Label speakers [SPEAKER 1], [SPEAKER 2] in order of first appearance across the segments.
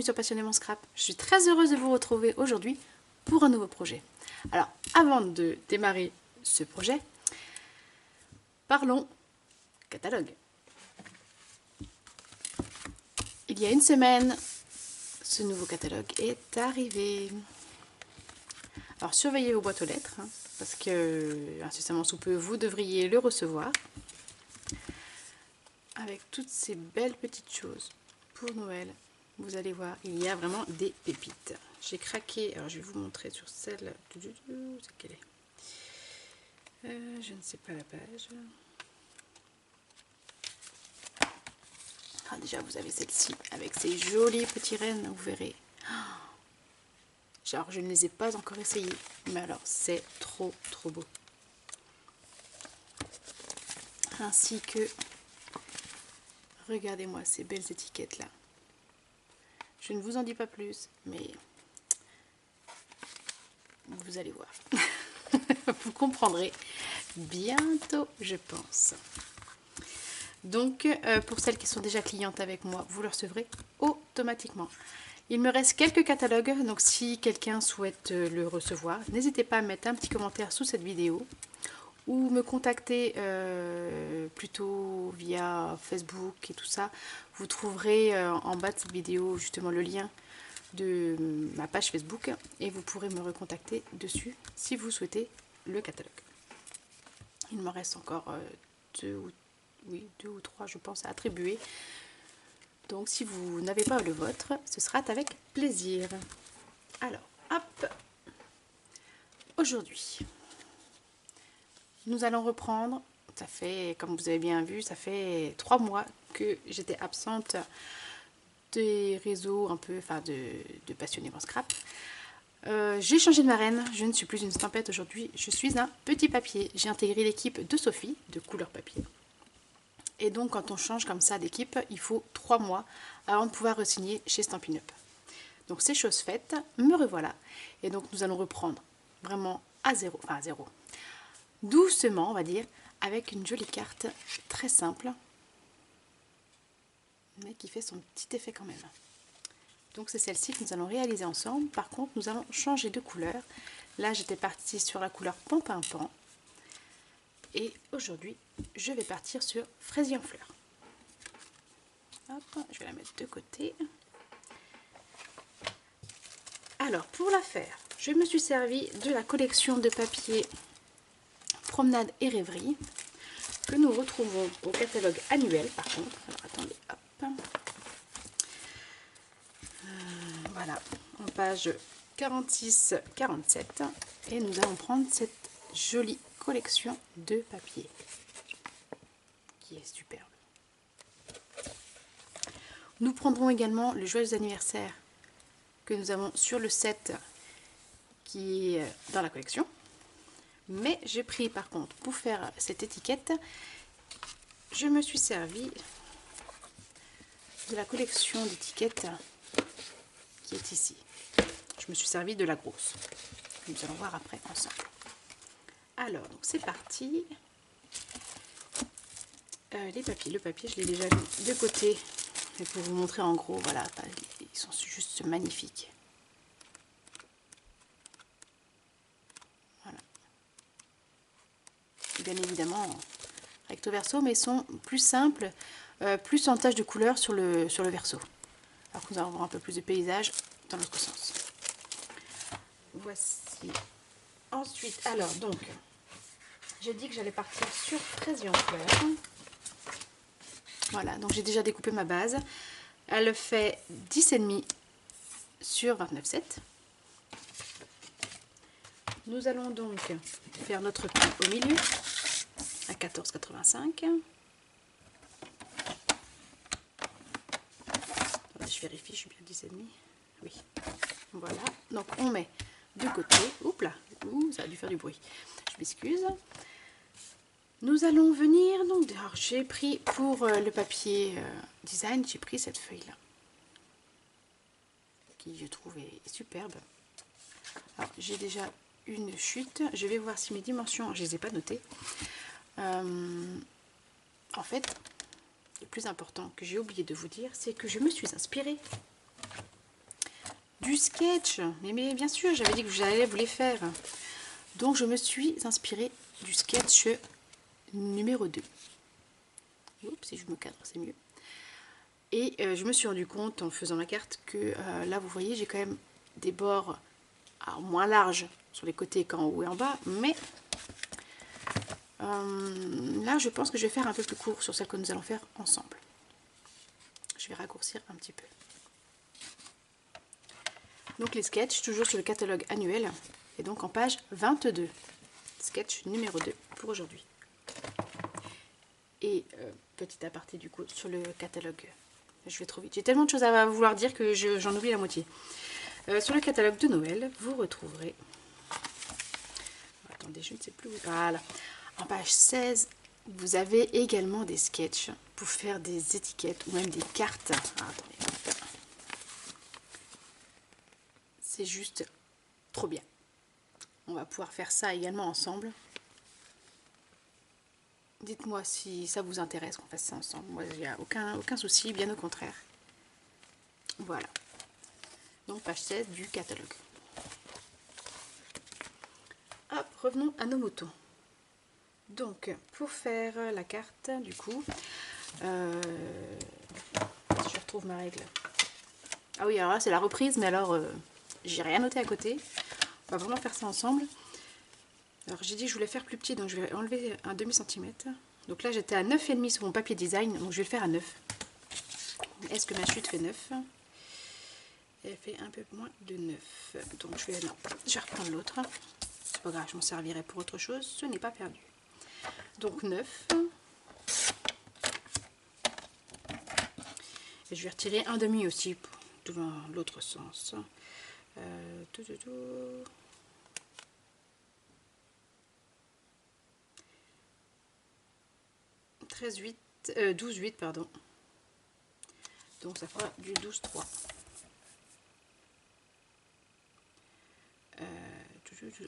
[SPEAKER 1] bienvenue sur Passionnément Scrap. Je suis très heureuse de vous retrouver aujourd'hui pour un nouveau projet. Alors, avant de démarrer ce projet, parlons catalogue. Il y a une semaine, ce nouveau catalogue est arrivé. Alors, surveillez vos boîtes aux lettres, parce que, incessamment sous peu, vous devriez le recevoir. Avec toutes ces belles petites choses pour Noël. Vous allez voir, il y a vraiment des pépites. J'ai craqué, alors je vais vous montrer sur celle... C'est quelle est je ne sais pas la page. Ah, déjà, vous avez celle-ci, avec ces jolis petits rennes, vous verrez. Genre, je ne les ai pas encore essayés, mais alors, c'est trop beau. Ainsi que, regardez-moi ces belles étiquettes-là. Je ne vous en dis pas plus, mais vous allez voir. Vous comprendrez bientôt, je pense. Donc, pour celles qui sont déjà clientes avec moi, vous le recevrez automatiquement. Il me reste quelques catalogues, donc si quelqu'un souhaite le recevoir, n'hésitez pas à mettre un petit commentaire sous cette vidéo ou me contacter plutôt via Facebook et tout ça. Vous trouverez en bas de cette vidéo justement le lien de ma page Facebook et vous pourrez me recontacter dessus si vous souhaitez le catalogue. Il me reste encore deux ou trois, je pense, à attribuer. Donc si vous n'avez pas le vôtre, ce sera avec plaisir. Alors, hop, aujourd'hui, nous allons reprendre. Ça fait, comme vous avez bien vu, ça fait 3 mois que j'étais absente des réseaux un peu, enfin de Passionnément Scrap. J'ai changé de marraine, je ne suis plus une stampette aujourd'hui, je suis un petit papier. J'ai intégré l'équipe de Sophie, de couleur papier. Et donc quand on change comme ça d'équipe, il faut 3 mois avant de pouvoir re-signer chez Stampin' Up. Donc c'est chose faite, me revoilà. Et donc nous allons reprendre vraiment à zéro, enfin à zéro. Doucement on va dire, avec une jolie carte très simple, mais qui fait son petit effet quand même. Donc c'est celle-ci que nous allons réaliser ensemble. Par contre, nous allons changer de couleur. Là, j'étais partie sur la couleur Pampinpan. Et aujourd'hui, je vais partir sur Fraisier en fleurs. Hop, je vais la mettre de côté. Alors, pour la faire, je me suis servi de la collection de papier Promenade et Rêverie que nous retrouvons au catalogue annuel, par contre. Alors, attendez, hop. Voilà, en page 46-47 et nous allons prendre cette jolie collection de papier qui est superbe. Nous prendrons également le joyeux anniversaire que nous avons sur le set qui est dans la collection, mais j'ai pris par contre pour faire cette étiquette, je me suis servi de la collection d'étiquettes qui est ici. Je me suis servi de la grosse. Nous allons voir après ensemble. Alors, donc c'est parti. Les papiers. Le papier, je l'ai déjà mis de côté. Mais pour vous montrer en gros, voilà, ils sont juste magnifiques. Voilà. Bien évidemment, recto verso, mais ils sont plus simples, plus en taches de couleur sur le verso. Alors que nous allons avoir un peu plus de paysage dans l'autre sens. Voici. Ensuite, alors donc, j'ai dit que j'allais partir sur Fraisier en fleurs. Voilà, donc j'ai déjà découpé ma base. Elle fait 10,5 sur 29,7. Nous allons donc faire notre pli au milieu à 14,85. Je vérifie, je suis bien 10,5. Oui, voilà. Donc on met de côté. Oups là, ça a dû faire du bruit. Je m'excuse. Nous allons venir, donc j'ai pris pour le papier design, j'ai pris cette feuille là, qui je trouve est superbe. Alors j'ai déjà une chute, je vais voir si mes dimensions, je les ai pas notées. En fait, le plus important que j'ai oublié de vous dire, c'est que je me suis inspirée du sketch. Mais bien sûr, j'avais dit que j'allais vous les faire. Donc je me suis inspirée du sketch numéro 2. Oups, si je me cadre, c'est mieux. Et je me suis rendu compte en faisant la carte que là, vous voyez, j'ai quand même des bords moins larges sur les côtés qu'en haut et en bas. Mais là, je pense que je vais faire un peu plus court sur celle que nous allons faire ensemble. Je vais raccourcir un petit peu. Donc les sketchs, toujours sur le catalogue annuel. Et donc en page 22. Sketch numéro 2 pour aujourd'hui. Et petit aparté du coup sur le catalogue. Je vais trop vite. J'ai tellement de choses à vouloir dire que j'en oublie la moitié. Sur le catalogue de Noël, vous retrouverez... Attendez, je ne sais plus où... Voilà. En page 16, vous avez également des sketchs pour faire des étiquettes ou même des cartes. Attendez. C'est juste trop bien. On va pouvoir faire ça également ensemble. Dites-moi si ça vous intéresse qu'on fasse ça ensemble. Moi, il n'y a aucun souci, bien au contraire. Voilà. Donc, page 16 du catalogue. Hop, revenons à nos moutons. Donc, pour faire la carte, du coup, si je retrouve ma règle. Ah oui, alors là, c'est la reprise, mais alors, j'ai rien noté à côté. On va vraiment faire ça ensemble. Alors, j'ai dit que je voulais faire plus petit, donc je vais enlever un demi-centimètre. Donc là, j'étais à 9,5 sur mon papier design, donc je vais le faire à 9. Est-ce que ma chute fait 9? Elle fait un peu moins de 9. Donc je vais reprendre l'autre. C'est pas grave, je m'en servirai pour autre chose. Ce n'est pas perdu. Donc 9. Et je vais retirer un demi aussi dans l'autre sens. 12,8 pardon. Donc ça fera du 12,3.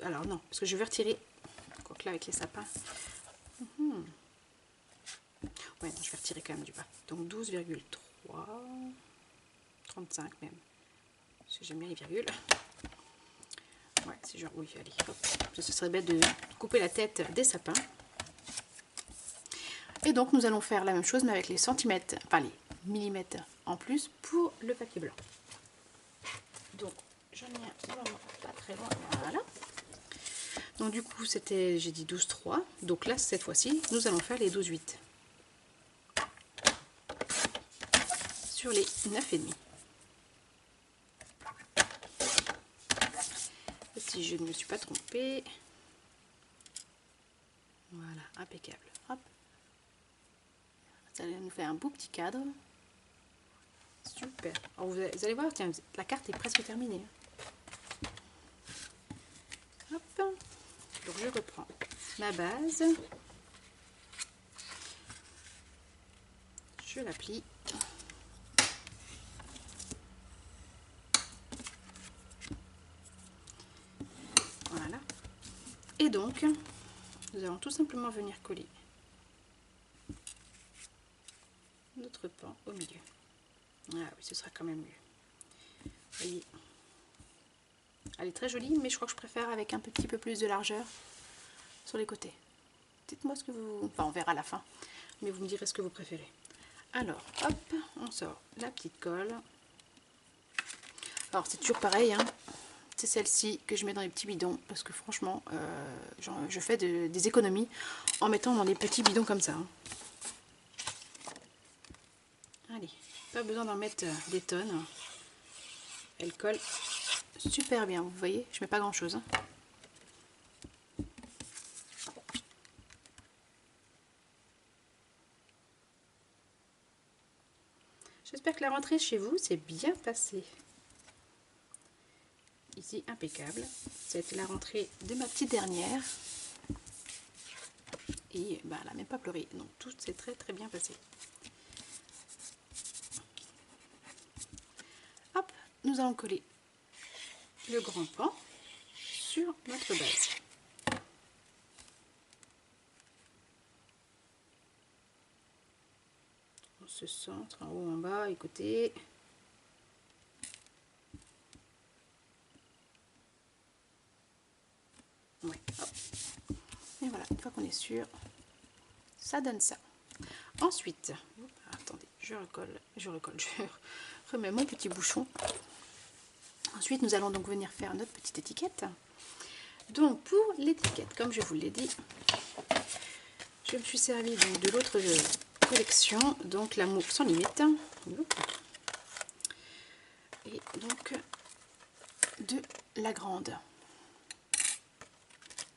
[SPEAKER 1] Alors non, parce que je vais retirer, quoique là avec les sapins. Ouais, non, je vais retirer quand même du bas. Donc 12,3, 35 même. Parce que j'aime bien les virgules. Ouais, c'est genre, oui, allez, hop. Ce serait bête de couper la tête des sapins. Et donc nous allons faire la même chose, mais avec les centimètres, enfin les millimètres en plus pour le papier blanc. Donc j'en ai un vraiment pas très loin, voilà. Donc du coup c'était, j'ai dit 12,3. Donc là cette fois-ci, nous allons faire les 12,8 sur les 9,5. Si je ne me suis pas trompée. Voilà, impeccable. Hop. Ça nous fait un beau petit cadre. Super. Alors vous allez voir, tiens, la carte est presque terminée. Hop. Donc je reprends ma base. Je la plie. Voilà. Et donc, nous allons tout simplement venir coller notre pan au milieu. Ah oui, ce sera quand même mieux. Vous voyez, elle est très jolie, mais je crois que je préfère avec un petit peu plus de largeur sur les côtés. Dites-moi ce que vous... Enfin, on verra à la fin, mais vous me direz ce que vous préférez. Alors, hop, on sort la petite colle. Alors, c'est toujours pareil, hein. C'est celle-ci que je mets dans les petits bidons, parce que franchement, je fais des économies en mettant dans les petits bidons comme ça. Hein. Allez, pas besoin d'en mettre des tonnes. Elle colle super bien, vous voyez, je mets pas grand chose. Hein. J'espère que la rentrée chez vous s'est bien passée. Ici, impeccable. C'était la rentrée de ma petite dernière. Et bah, elle n'a même pas pleuré. Donc tout s'est très très bien passé. Hop, nous allons coller le grand pan sur notre base. On se centre en haut, en bas, écoutez. voilà, une fois qu'on est sûr, ça donne ça. Ensuite, attendez, je remets mon petit bouchon. Ensuite, nous allons donc venir faire notre petite étiquette. Donc, pour l'étiquette, comme je vous l'ai dit, je me suis servi donc de l'autre collection, donc l'amour sans limite. Et donc, de la grande.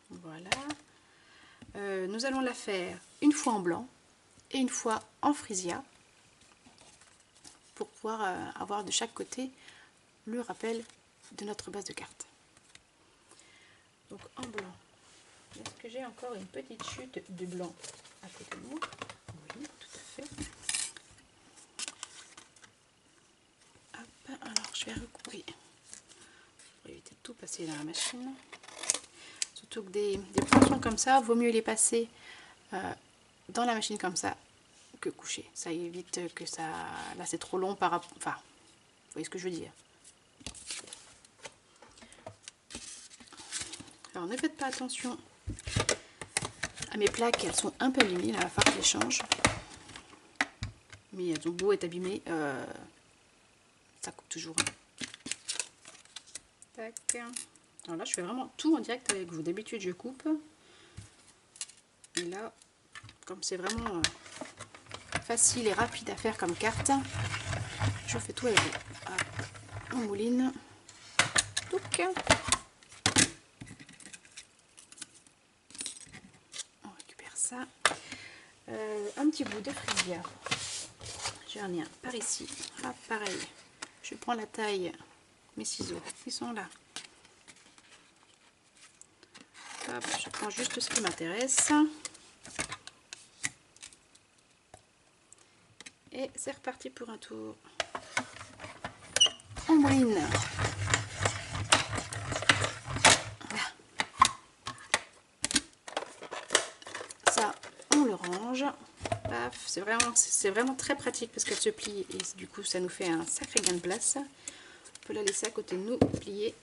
[SPEAKER 1] Voilà. Nous allons la faire une fois en blanc et une fois en frisia pour pouvoir avoir de chaque côté le rappel de notre base de carte. Donc en blanc, est-ce que j'ai encore une petite chute de blanc à côté de moi? Oui, tout à fait. Hop, alors je vais recouper pour éviter de tout passer dans la machine. Surtout que des poinçons comme ça, vaut mieux les passer dans la machine comme ça que coucher. Ça évite que ça... Là c'est trop long par rapport... Enfin, vous voyez ce que je veux dire. Alors ne faites pas attention à mes plaques, elles sont un peu abîmées, là, il va falloir que je les change. Mais elles ont beau être abîmées, ça coupe toujours. Tac. Alors là je fais vraiment tout en direct avec vous. D'habitude je coupe. Et là, comme c'est vraiment facile et rapide à faire comme carte, je fais tout avec vous. Hop, on mouline. Touc. On récupère ça. Un petit bout de frisia. J'en ai un par ici. Hop, pareil. Je prends la taille, mes ciseaux, ils sont là. Hop, je prends juste ce qui m'intéresse. Et c'est reparti pour un tour. On mouline. Voilà. Ça, on le range. Paf, c'est vraiment très pratique parce qu'elle se plie et du coup ça nous fait un sacré gain de place. On peut la laisser à côté de nous, plier.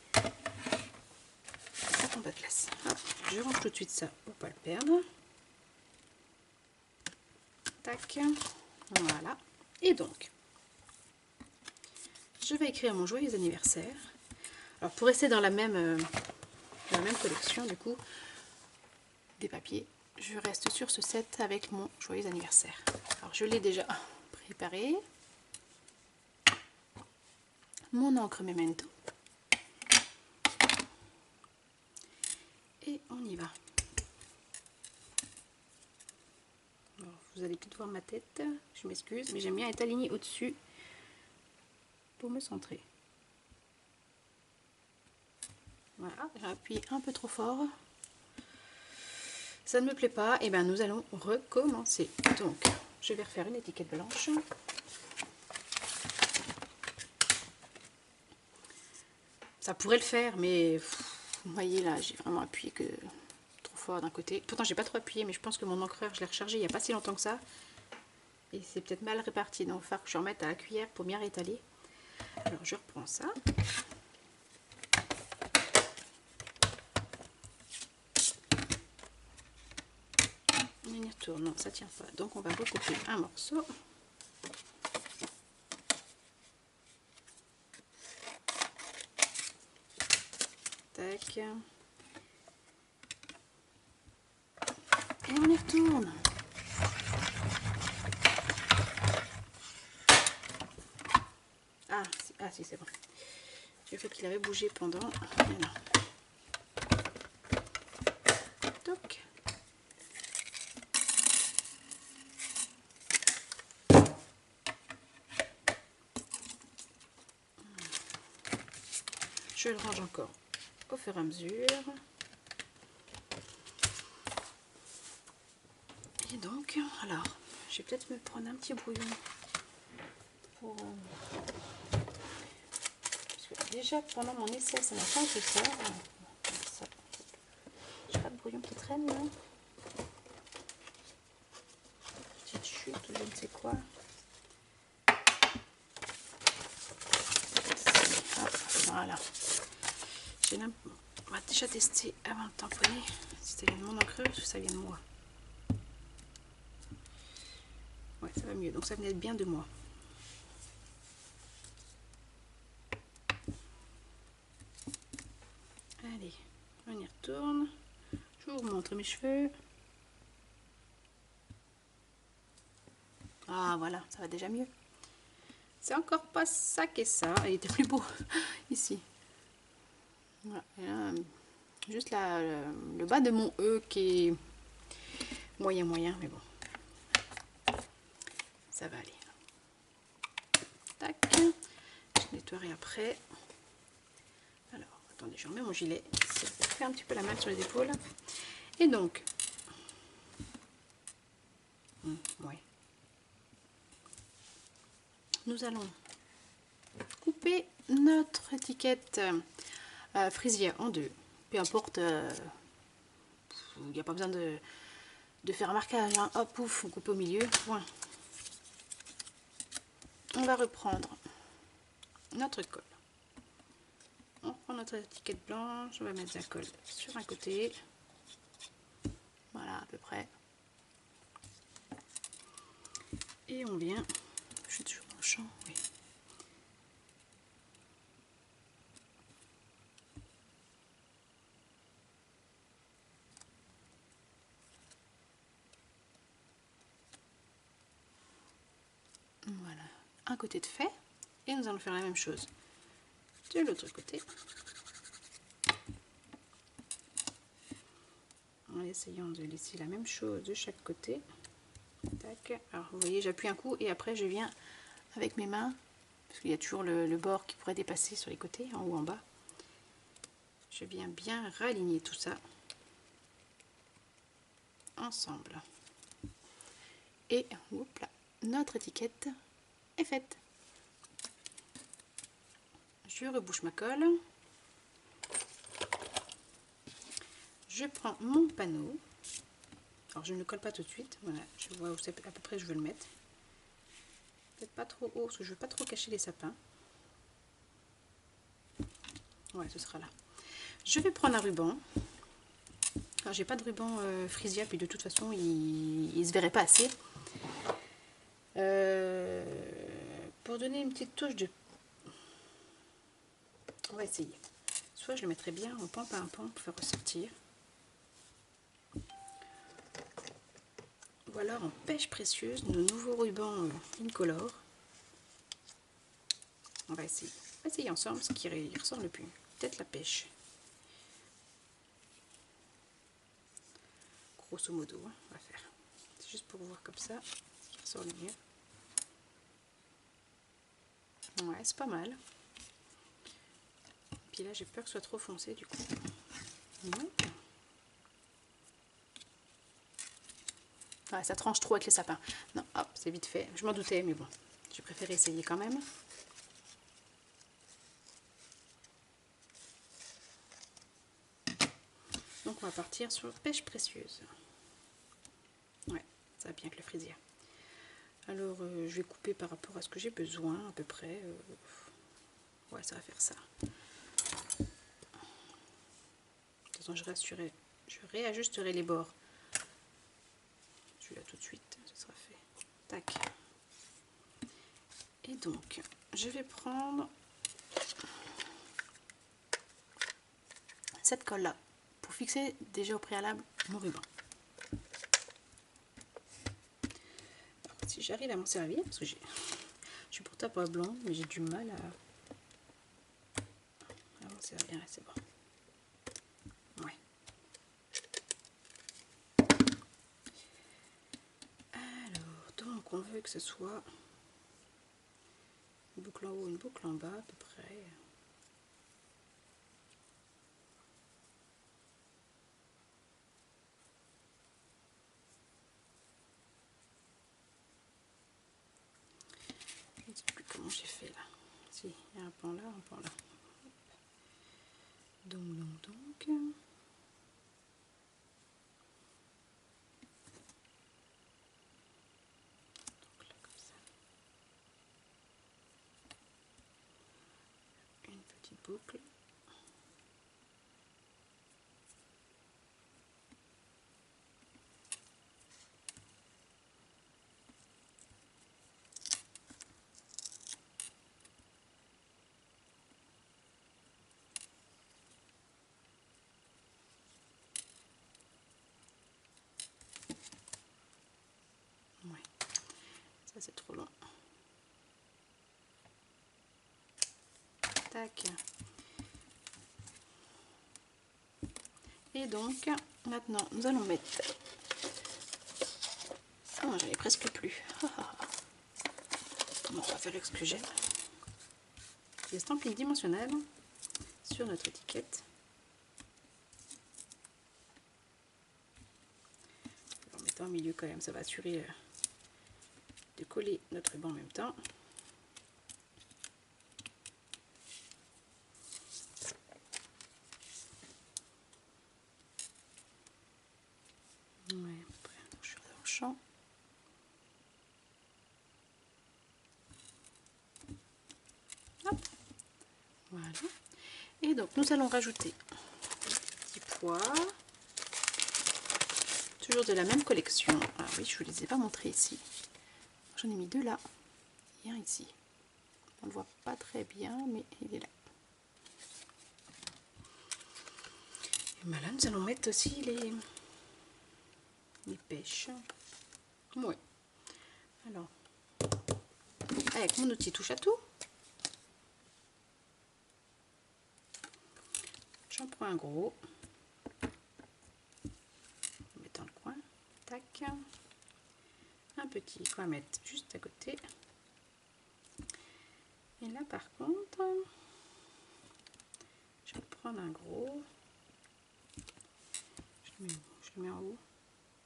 [SPEAKER 1] Ça prend pas de place. Hop, je range tout de suite ça pour pas le perdre. Tac. Voilà. Et donc, je vais écrire mon joyeux anniversaire. Alors pour rester dans la même collection, du coup, des papiers, je reste sur ce set avec mon joyeux anniversaire. Alors je l'ai déjà préparé. Mon encre Memento. Et on y va. Alors, vous allez peut-être voir ma tête, je m'excuse, mais j'aime bien être alignée au-dessus pour me centrer. Voilà, j'ai appuyé un peu trop fort. Ça ne me plaît pas, et bien nous allons recommencer. Donc, je vais refaire une étiquette blanche. Ça pourrait le faire, mais vous voyez là, j'ai vraiment appuyé que trop fort d'un côté. Pourtant, j'ai pas trop appuyé, mais je pense que mon encreur, je l'ai rechargé il n'y a pas si longtemps que ça. Et c'est peut-être mal réparti, donc il va falloir que je remette à la cuillère pour bien rétaler. Alors, je reprends ça. On y retourne, non, ça tient pas. Donc, on va recouper un morceau. Tac. Et on y retourne. Ah si, c'est bon. J'ai fait qu'il avait bougé pendant. Non. Toc. Je le range encore au fur et à mesure. Et donc, alors, je vais peut-être me prendre un petit brouillon pour... parce que déjà, pendant mon essai, ça n'a pas été ça. J'ai pas de brouillon qui traîne, là. Petite chute ou je ne sais quoi. Hop, voilà. On va déjà tester avant de tamponner si ça vient de mon encreuse ou ça vient de moi. Ouais, ça va mieux, donc ça venait bien de moi. Allez, on y retourne. Je vous montre mes cheveux. Ah voilà, ça va déjà mieux. C'est encore pas ça qu'est ça. Il était plus beau ici. Voilà. Et là, juste là, le bas de mon E qui est moyen, mais bon. Ça va aller. Tac. Je nettoierai après. Alors, attendez, je remets mon gilet. Ça fait un petit peu la malle sur les épaules. Et donc, ouais. Nous allons couper notre étiquette fraisière en deux. Peu importe, il n'y a pas besoin de faire un marquage. Hein. Hop, pouf, on coupe au milieu. Point. On va reprendre notre colle. On prend notre étiquette blanche, on va mettre la colle sur un côté. Voilà, à peu près. Et on vient, je suis toujours dans le champ, oui. Voilà, un côté de fait. Et nous allons faire la même chose de l'autre côté. En essayant de laisser la même chose de chaque côté. Tac. Alors vous voyez, j'appuie un coup et après je viens avec mes mains, parce qu'il y a toujours le bord qui pourrait dépasser sur les côtés, en haut, en bas. Je viens bien raligner tout ça ensemble. Et hop là, notre étiquette est faite. Je rebouche ma colle. Je prends mon panneau. Alors je ne le colle pas tout de suite. Voilà, je vois où c'est à peu près je veux le mettre. Peut-être pas trop haut parce que je veux pas trop cacher les sapins. Ouais, ce sera là. Je vais prendre un ruban. Alors j'ai pas de ruban frisia, puis de toute façon il se verrait pas assez. Pour donner une petite touche de... On va essayer. Soit je le mettrai bien en pan par un pan pour faire ressortir. Ou alors en pêche précieuse, nos nouveaux rubans incolore. On va essayer. On va essayer ensemble ce qui ressort le plus. Peut-être la pêche. Grosso modo, hein, on va faire. C'est juste pour voir comme ça ce qui ressort le mieux. Ouais, c'est pas mal. Puis là, j'ai peur que ce soit trop foncé du coup. Ouais. Ouais, ça tranche trop avec les sapins. Non, hop, c'est vite fait. Je m'en doutais, mais bon, j'ai préféré essayer quand même. Donc on va partir sur pêche précieuse. Ouais, ça va bien avec le fraisier. Alors je vais couper par rapport à ce que j'ai besoin à peu près. Ouais, ça va faire ça. De toute façon, je réajusterai les bords. Celui-là tout de suite, ce sera fait. Tac. Et donc, je vais prendre cette colle là pour fixer déjà au préalable mon ruban. Alors, si j'arrive à m'en servir, parce que je suis pourtant pas blonde, mais j'ai du mal à m'en servir. C'est bon. Ouais. Alors, donc on veut que ce soit une boucle en haut, une boucle en bas à peu près. Je ne sais plus comment j'ai fait là. Si, il y a un pan là, un pan là. Donc. Donc là, comme ça. Une petite boucle. c'est trop long. Tac. Et donc, maintenant, nous allons mettre... Oh, j'avais presque plus. Bon, on va faire avec ce que j'ai. Des estampilles dimensionnelles sur notre étiquette. En mettant au milieu quand même, ça va assurer de coller notre ruban en même temps. Ouais, après, je suis dans le champ. Hop. Voilà. Et donc nous allons rajouter des petits pois. Toujours de la même collection. Ah oui, je ne vous les ai pas montrés ici. J'en ai mis deux là et un ici. On ne le voit pas très bien, mais il est là. Et ben là, nous allons mettre aussi les pêches. Ouais. Alors, avec mon outil touche à tout, j'en prends un gros. On met dans le coin. Tac. Un petit qu'on va mettre juste à côté. Et là, par contre, je vais prendre un gros. Je le mets en haut.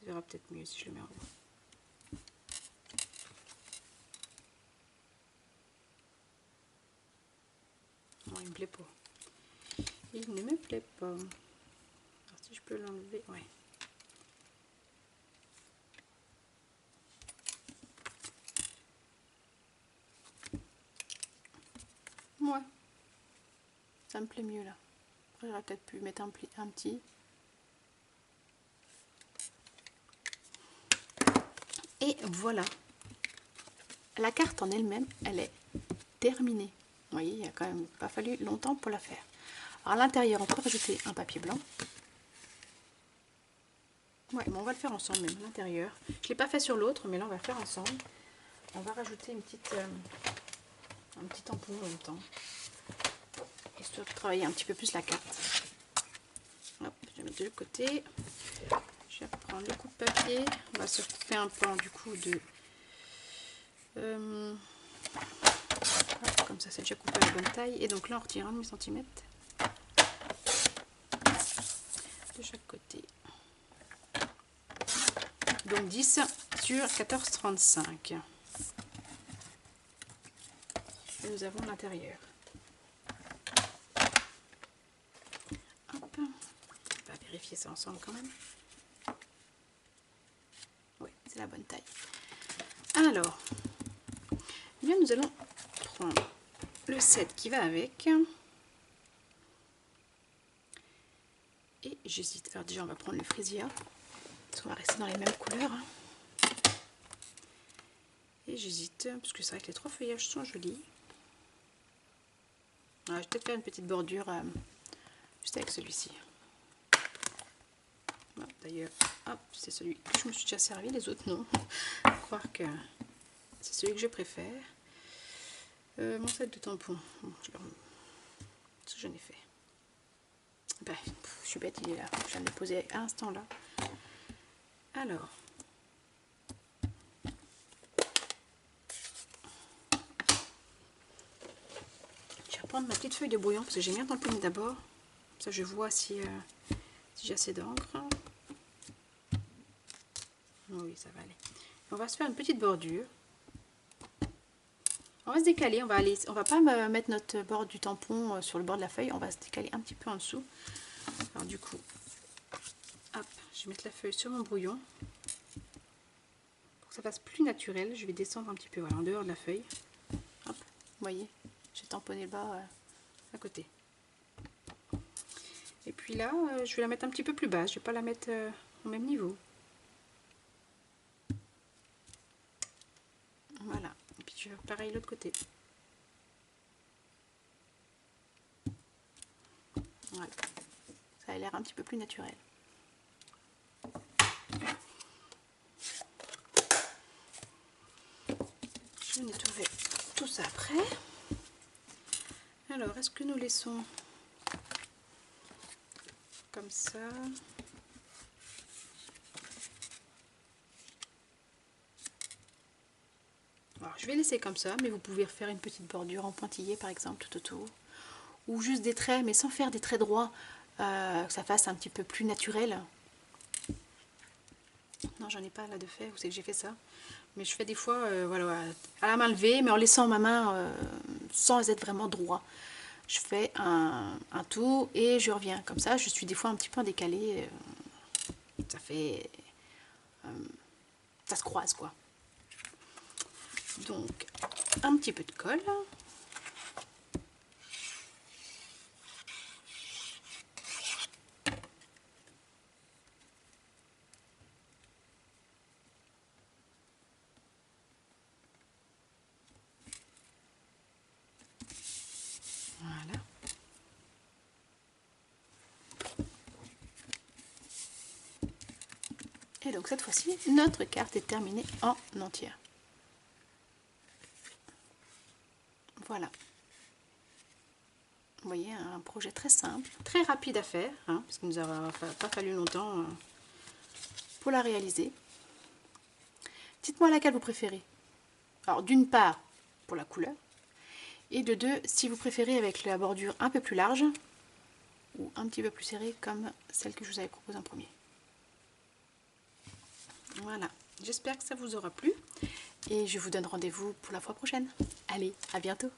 [SPEAKER 1] Ça verra peut-être mieux si je le mets en haut. Non, il me plaît pas. Il ne me plaît pas. Alors si je peux l'enlever, ouais. Ouais. Ça me plaît mieux là. Après, j'aurais peut-être pu mettre un petit. Et voilà. La carte en elle-même, elle est terminée. Vous voyez, il n'y a quand même pas fallu longtemps pour la faire. Alors à l'intérieur, on peut rajouter un papier blanc. Ouais, mais on va le faire ensemble même à l'intérieur. Je ne l'ai pas fait sur l'autre, mais là on va le faire ensemble. On va rajouter un petit tampon en même temps, histoire de travailler un petit peu plus la carte. Hop, je vais mettre de l'autre côté. Je vais prendre le coupe-papier. On va se faire un plan du coup de... comme ça, c'est déjà coupé à la bonne taille. Et donc là, on retire 1,5 cm de chaque côté. Donc 10 sur 14,35. Et nous avons l'intérieur. Hop, on va vérifier ça ensemble quand même. Oui, c'est la bonne taille. Alors, eh bien, nous allons prendre le set qui va avec. Et j'hésite. Alors déjà, on va prendre le freesia. Parce qu'on va rester dans les mêmes couleurs. Et j'hésite, parce que c'est vrai que les trois feuillages sont jolis. Je vais peut-être faire une petite bordure juste avec celui-ci. Bon, d'ailleurs, hop, c'est celui que je me suis déjà servi, les autres non. Je crois que c'est celui que je préfère. Mon set de tampons, bon, ce que j'en ai fait. Ben, je suis bête, il est là. Je viens de le poser à l'instant là. Alors, je vais reprendre ma petite feuille de brouillon parce que j'ai mis un tamponner d'abord. Comme ça, je vois si j'ai assez d'encre. Oui, ça va aller. On va se faire une petite bordure. On va se décaler, on va pas mettre notre bord du tampon sur le bord de la feuille, on va se décaler un petit peu en dessous. Alors du coup, hop, je vais mettre la feuille sur mon brouillon. Pour que ça fasse plus naturel, je vais descendre un petit peu, voilà, en dehors de la feuille. Hop, vous voyez, j'ai tamponné le bas à côté. Et puis là, je vais la mettre un petit peu plus basse, je vais pas la mettre au même niveau. Voilà, et puis je vais faire pareil de l'autre côté. Voilà, ça a l'air un petit peu plus naturel. Alors, est-ce que nous laissons comme ça? Alors, je vais laisser comme ça, mais vous pouvez refaire une petite bordure en pointillé par exemple tout autour. Ou juste des traits, mais sans faire des traits droits, que ça fasse un petit peu plus naturel. Non, j'en ai pas là de fait, vous savez que j'ai fait ça. Mais je fais des fois voilà, à la main levée, mais en laissant ma main sans être vraiment droit. Je fais un tour et je reviens. Comme ça, je suis des fois un petit peu en décalé. Ça fait... ça se croise quoi. Donc, un petit peu de colle. Voilà. Et donc cette fois-ci, notre carte est terminée en entière. Voilà. Vous voyez, un projet très simple, très rapide à faire, hein, parce qu'il nous a pas fallu longtemps pour la réaliser. Dites-moi laquelle vous préférez. Alors d'une part, pour la couleur, et de deux, si vous préférez avec la bordure un peu plus large, ou un petit peu plus serrée comme celle que je vous avais proposée en premier. Voilà, j'espère que ça vous aura plu, et je vous donne rendez-vous pour la fois prochaine. Allez, à bientôt!